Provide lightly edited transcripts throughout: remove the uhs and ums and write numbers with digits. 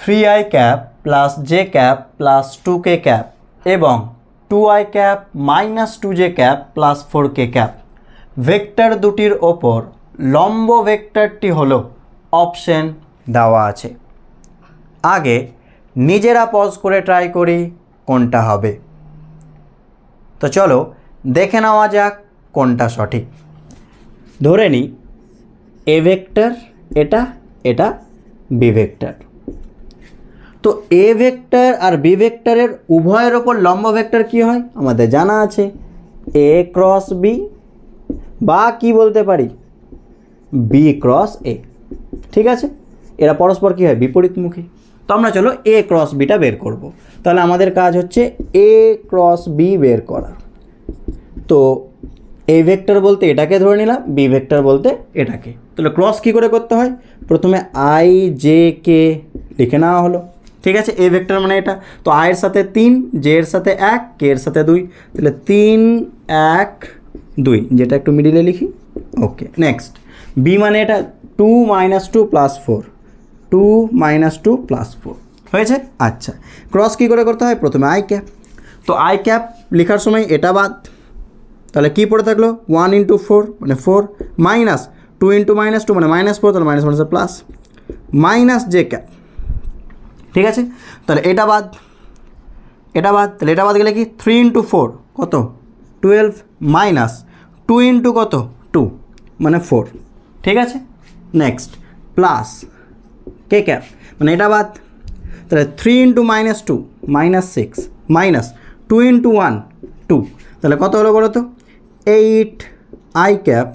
3i cap plus J cap plus 2k cap এবং 2i cap minus 2j cap plus 4k cap vector দুটির ওপর লম্ব ভেক্টরটি হলো অপশন দেওয়া আছে। আগে নিজেরা পজ করে ট্রাই করি কোনটা হবে। তো চলো দেখে নেওয়া যাক কোনটা সঠিক। ধরে নিই এ ভেক্টর এটা, এটা বি ভেক্টর। তো এ ভেক্টর আর বি ভেক্টরের উভয়ের ওপর লম্ব ভেক্টর কি হয় আমাদের জানা আছে, এ ক্রস বি, বা কি বলতে পারি বি ক্রস এ। ঠিক আছে, এরা পরস্পর কী হয় বিপরীতমুখী। তো আমরা চলো এ ক্রস বিটা বের করব। তাহলে আমাদের কাজ হচ্ছে এ ক্রস বি বের করা। তো এ ভেক্টর বলতে এটাকে ধরে নিলাম, বি ভেক্টর বলতে এটাকে। তাহলে ক্রস কী করে করতে হয়, প্রথমে আই জে কে লিখে নেওয়া হলো। ঠিক আছে, এ ভেক্টর মানে এটা। তো আয়ের সাথে 3, জে এর সাথে 1, কে এর সাথে 2, তাহলে 3 1 2, যেটা একটু মিডিলে লিখি। ওকে, নেক্সট বি মানে এটা 2 - 2 + 4, 2 - 2 + 4 হয়েছে। আচ্ছা, ক্রস কী করে করতে হয়, প্রথমে আই ক্যাপ। তো আই ক্যাপ লেখার সময় এটা বাদ, তাহলে কী পড়ে থাকলো 1 × 4 মানে 4, মাইনাস 2 × -2 মানে -4, তাহলে -1 প্লাস মাইনাস জে ক্যাপ। ঠিক আছে, তাহলে এটা বাদ, এটা বাদ, তাহলে এটা বাদ গেলে কি 3 × 4 কত 12, মাইনাস 2 × কত 2 মানে 4। ঠিক আছে, নেক্সট প্লাস কে ক্যাপ মানে এটা বাদ, তাহলে 3 × -2 -6, মাইনাস 2 × 1 2, তাহলে কত হলো বলো তো 8 I cap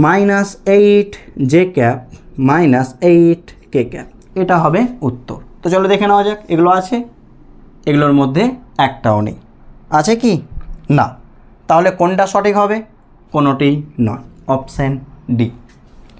minus 8 J cap minus 8 K cap, এটা হবে উত্তর। তো চলো দেখে নেওয়া যাক, এগুলো আছে, এগুলোর মধ্যে একটাও নেই। আছে কি না, তাহলে কোনটা সঠিক হবে, কোনোটি নয়, অপশান ডি।